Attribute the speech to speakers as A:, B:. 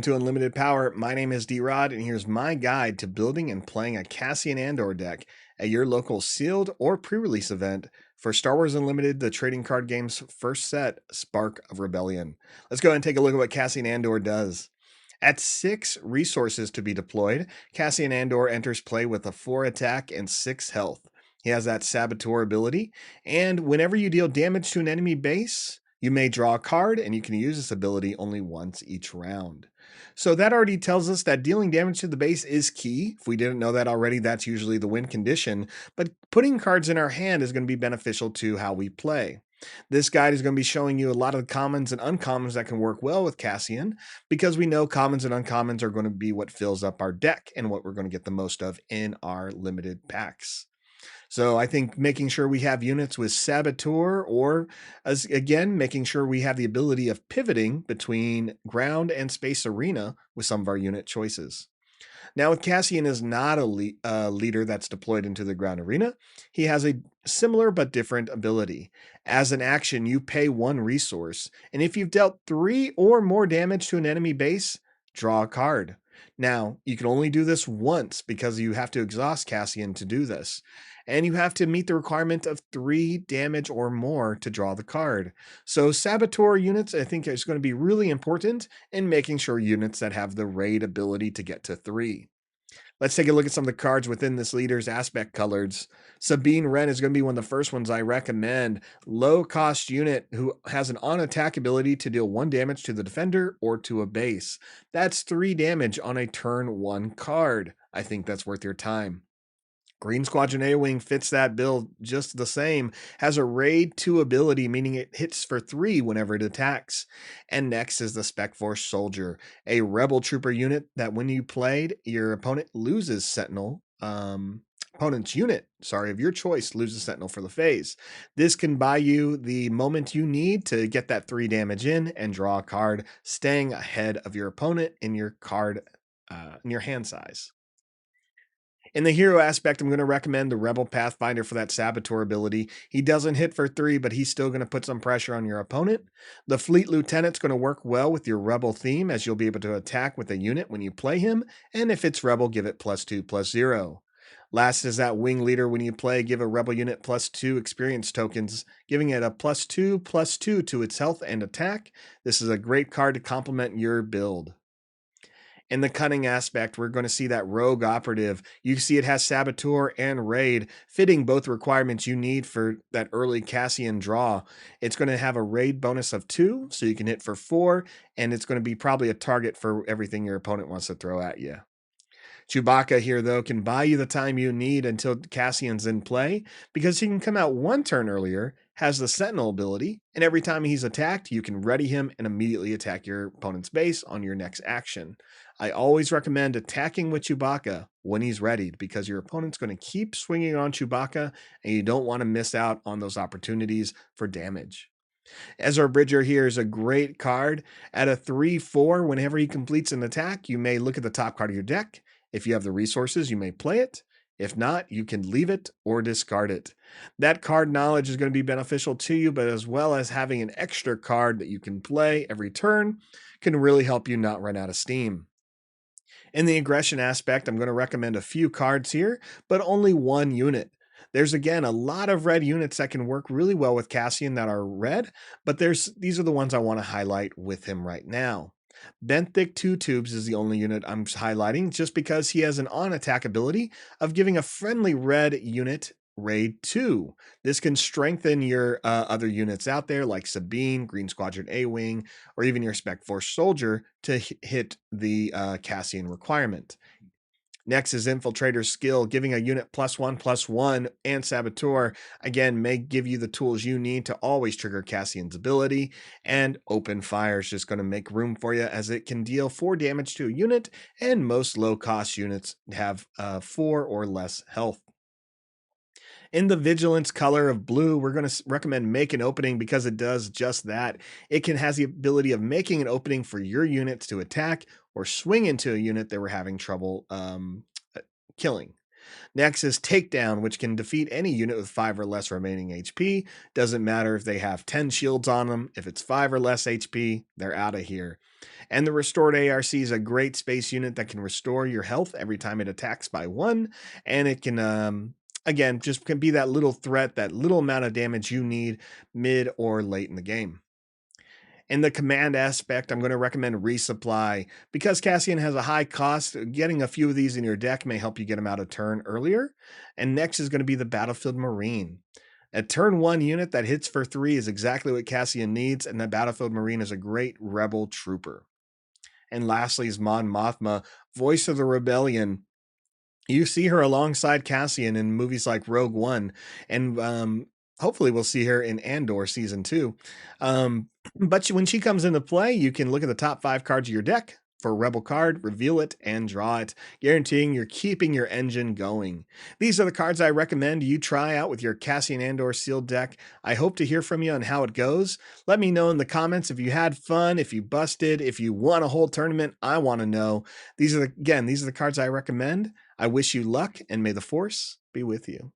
A: To Unlimited Power. My name is D-Rod, and here's my guide to building and playing a Cassian Andor deck at your local sealed or pre-release event for Star Wars Unlimited, the trading card game's first set, Spark of Rebellion. Let's go ahead and take a look at what Cassian Andor does. At 6 resources to be deployed, Cassian Andor enters play with a 4 attack and 6 health. He has that Saboteur ability, and whenever you deal damage to an enemy base, you may draw a card, and you can use this ability only once each round. So that already tells us that dealing damage to the base is key. If we didn't know that already, that's usually the win condition. But putting cards in our hand is going to be beneficial to how we play. This guide is going to be showing you a lot of commons and uncommons that can work well with Cassian, because we know commons and uncommons are going to be what fills up our deck and what we're going to get the most of in our limited packs. So I think making sure we have units with Saboteur, or as again, making sure we have the ability of pivoting between ground and space arena with some of our unit choices. Now, with Cassian is not a leader that's deployed into the ground arena, he has a similar but different ability. As an action, you pay 1 resource, and if you've dealt 3 or more damage to an enemy base, draw a card. Now, you can only do this once because you have to exhaust Cassian to do this. And you have to meet the requirement of 3 damage or more to draw the card. So Saboteur units, I think, is going to be really important in making sure units that have the raid ability to get to 3. Let's take a look at some of the cards within this leader's aspect colors. Sabine Wren is going to be one of the first ones I recommend. Low cost unit who has an on attack ability to deal 1 damage to the defender or to a base. That's 3 damage on a turn 1 card. I think that's worth your time. Green Squadron A-Wing fits that build just the same, has a raid 2 ability, meaning it hits for 3 whenever it attacks. And next is the Spec Force Soldier, a Rebel Trooper unit that when you played, your opponent loses Sentinel. Opponent's unit, of your choice, loses Sentinel for the phase. This can buy you the moment you need to get that 3 damage in and draw a card, staying ahead of your opponent in your card, in your hand size. In the hero aspect, I'm going to recommend the Rebel Pathfinder for that Saboteur ability. He doesn't hit for 3, but he's still going to put some pressure on your opponent. The Fleet Lieutenant's going to work well with your Rebel theme, as you'll be able to attack with a unit when you play him, and if it's Rebel, give it +2/+0. Last is that Wing Leader. When you play, give a Rebel unit +2 experience tokens, giving it a +2/+2 to its health and attack. This is a great card to complement your build. In the cunning aspect, we're going to see that rogue operative. You see it has Saboteur and Raid, fitting both requirements you need for that early Cassian draw. It's going to have a raid bonus of 2, so you can hit for 4, and it's going to be probably a target for everything your opponent wants to throw at you. Chewbacca here, though, can buy you the time you need until Cassian's in play, because he can come out 1 turn earlier, has the Sentinel ability, and every time he's attacked, you can ready him and immediately attack your opponent's base on your next action. I always recommend attacking with Chewbacca when he's readied, because your opponent's going to keep swinging on Chewbacca, and you don't want to miss out on those opportunities for damage. Ezra Bridger here is a great card. At a 3/4, whenever he completes an attack, you may look at the top card of your deck. If you have the resources, you may play it. If not, you can leave it or discard it. That card knowledge is going to be beneficial to you, but as well as having an extra card that you can play every turn can really help you not run out of steam. In the aggression aspect, I'm going to recommend a few cards here, but only 1 unit. There's again a lot of red units that can work really well with Cassian that are red, but these are the ones I want to highlight with him right now. Benthic 2 Tubes is the only unit I'm highlighting just because he has an on-attack ability of giving a friendly red unit raid 2. This can strengthen your other units out there like Sabine, Green Squadron A-Wing, or even your Spec Force Soldier to hit the Cassian requirement. Next is Infiltrator Skill, giving a unit +1/+1, and Saboteur, again, may give you the tools you need to always trigger Cassian's ability, and Open Fire is just going to make room for you as it can deal 4 damage to a unit, and most low-cost units have 4 or less health. In the Vigilance color of blue, we're going to recommend Make an Opening because it does just that. It has the ability of making an opening for your units to attack or swing into a unit they were having trouble killing. Next is Takedown, which can defeat any unit with 5 or less remaining HP. Doesn't matter if they have 10 shields on them. If it's 5 or less HP, they're out of here. And the Restored ARC is a great space unit that can restore your health every time it attacks by 1. And it can, again, just can be that little threat, that little amount of damage you need mid or late in the game. In the command aspect, I'm going to recommend Resupply. Because Cassian has a high cost, getting a few of these in your deck may help you get them out of turn earlier. And next is going to be the Battlefield Marine. A turn 1 unit that hits for 3 is exactly what Cassian needs, and the Battlefield Marine is a great rebel trooper. And lastly is Mon Mothma, Voice of the Rebellion. You see her alongside Cassian in movies like Rogue One, and hopefully we'll see her in Andor season 2. But when she comes into play, you can look at the top 5 cards of your deck for a rebel card, reveal it, and draw it, guaranteeing you're keeping your engine going. These are the cards I recommend you try out with your Cassian Andor sealed deck. I hope to hear from you on how it goes. Let me know in the comments if you had fun, if you busted, if you won a whole tournament. I want to know. These are the cards I recommend. I wish you luck, and may the Force be with you.